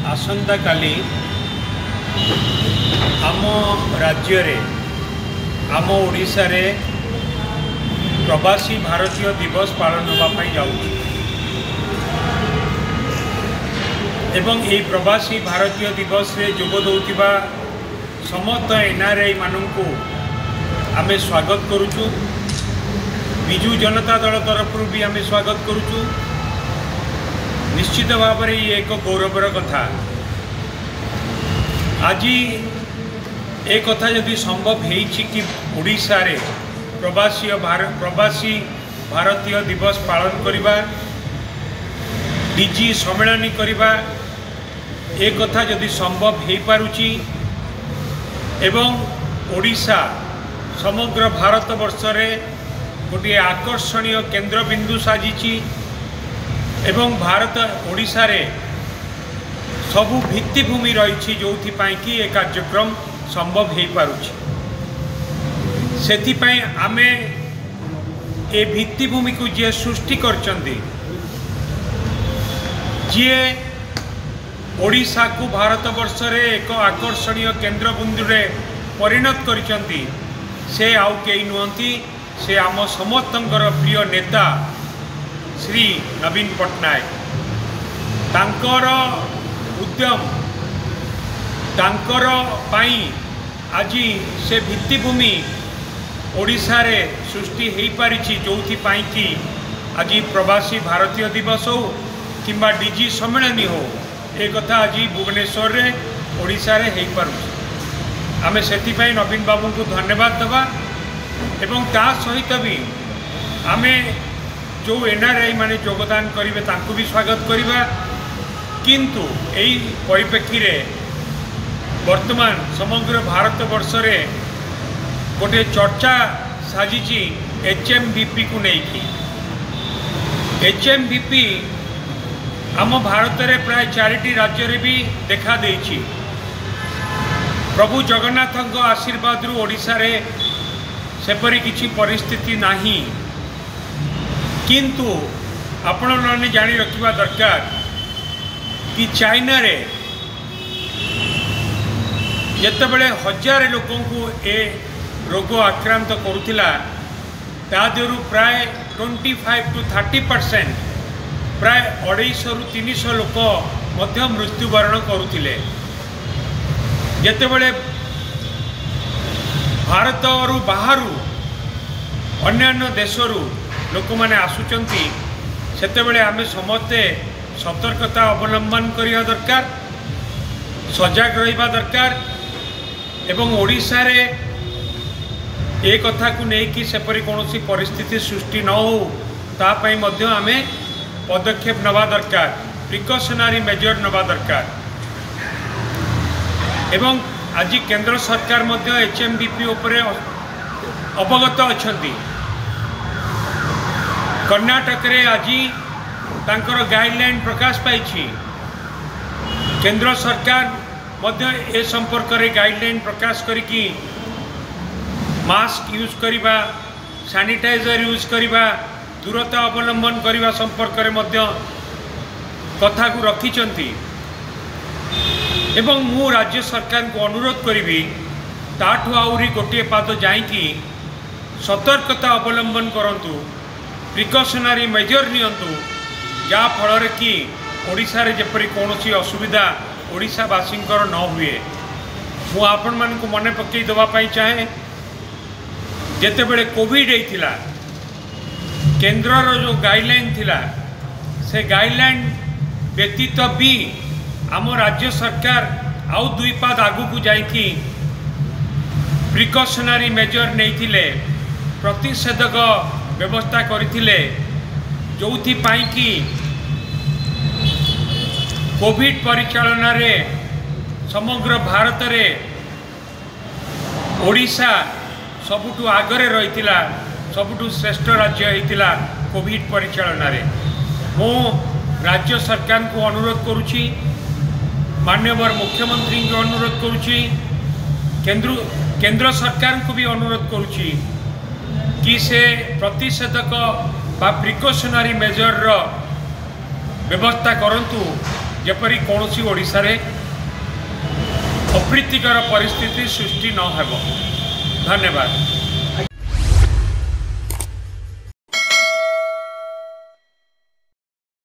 आसंता काली आम राज्य रे आम ओडिशा रे प्रवासी भारतीय दिवस पालन होगापाई जाउछि एवं यही प्रवासी भारतीय दिवस रे जोग दौथिबा समस्त एनआरआई मानू आमे स्वागत करुचु। विजु जनता दल तरफ भी आमे स्वागत करुचु। निश्चित भाव में ये एक गौरवर कथा। आज एक कथा यदि संभव है कि ओडिशा रे प्रवासी भारतीय दिवस पालन करवा डीजी सम्मेलन करवा एक कथा यदि संभव हो पारुची एवं ओडिशा समग्र भारत वर्ष रे गोटे आकर्षणीय केंद्र बिंदु साजिची एवं भारत ओडिशा रे सबु भित्तिभूमि रही जो कि यह कार्यक्रम संभव हो पारुची। सेथिपाई आमे ए भित्तिभूमि को जे सृष्टि करचंदी जे ओडिशा को भारत वर्ष रे एक आकर्षणीय केंद्र बिंदु रे परिणत करचंदी से आउ केई नुहंती से आम समस्तंकर प्रिय नेता श्री नवीन पट्टनायक। तांकर उद्यम तांकर पाई आज से भित्तिभूमि ओडिशा रे सृष्टि हो पारी जो कि आज प्रवासी भारतीय दिवस हो किंबा डीजी सम्मेलन हो एक कथा आज भुवनेश्वर रे ओडिशा रे हो पारुछि। आमे सेतिपाई नवीन बाबू को धन्यवाद देवा एवं ता सहित भी आमे जो एनआरआई माने योगदान करेंगे तांको भी स्वागत करवा। किंतु यही परिप्रेक्षी रे वर्तमान समग्र भारत वर्ष रे गोटे चर्चा साजिची एचएमवीपी को लेकिन। एचएमवीपी आम भारत रे प्राय 4टी राज्य रे भी देखा देइछि। प्रभु जगन्नाथ आशीर्वाद रु ओडिशा रे सेपरी किछि परिस्थिति नाही। किंतु आपण माने जानी रखिबा दरकार कि चाइना रे जेतेबेले हजार लोकों को ए रोग आक्रांत करुथिला तादेरु प्राय 25 to 30% प्राय 250 रु 300 लोक मध्य मृत्युवरण करुथिले। जेतेबेले भारत रु बाहरु अन्यान्य देशरू लोक मैंने आसुचंती सेतेबेले आमे समस्ते सतर्कता अवलंबन करिया दरकार, सजग रहिबा दरकार एवं ओडिशा रे ए कथा को लेकिन सेपरी कौन परिस्थिति सृष्टि न हो तापाई मध्य आमे पदक्षेप नवा दरकार, प्रिकॉशनरी मेजर नवा दरकार। एवं आज केंद्र सरकार मध्य एचएमवीपी उपरे अवगत अछंती। कर्नाटक रे आज तांकर गाइडलाइन प्रकाश पाई। केंद्र सरकार मध्य ए संपर्क रे गाइडलाइन प्रकाश करिकी मास्क यूज करिबा, सैनिटाइजर यूज करिबा, दूरता अवलंबन करिबा संपर्क रे मध्य कथा को रखिचंती। एवं मु राज्य सरकार को अनुरोध करी ताठू आउरी गोटे पाद जाइकी सतर्कता अवलंबन करंतु, प्रिकॉशनरी मेजर नियंतु जा फल कि ओडिशा रे जेपरी कौनसी असुविधा ओडिशावासींकर न हुए। मु आपण मान को मन पकई देवा पाई चाहे जेतेबेले कोविड होइथिला केंद्र रो जो गाइडलाइन थिला से गाइडलाइन व्यतीत भी आम राज्य सरकार आउ 2 पाद आगु को जाइकी प्रिकॉशनरी मेजर नहीं प्रतिषेधक व्यवस्था करथिले जोथि पाई कि कोविड परिचालन रे समग्र भारत रे ओडिशा सबुठु आगरे रहितिला, सबुठु श्रेष्ठ राज्य होइतिला कोविड परिचालन रे। मो राज्य सरकार को अनुरोध करुछि, माननीय मुख्यमंत्री को अनुरोध करुछि, केंद्र सरकार को भी अनुरोध करुछि कि से प्रतिषेधक बा प्रिकॉशनरी मेजर व्यवस्था करंतु जेपरी कौन सी ओडिशा रे अप्रीतिकर परिस्थिति सृष्टि न हेब। धन्यवाद।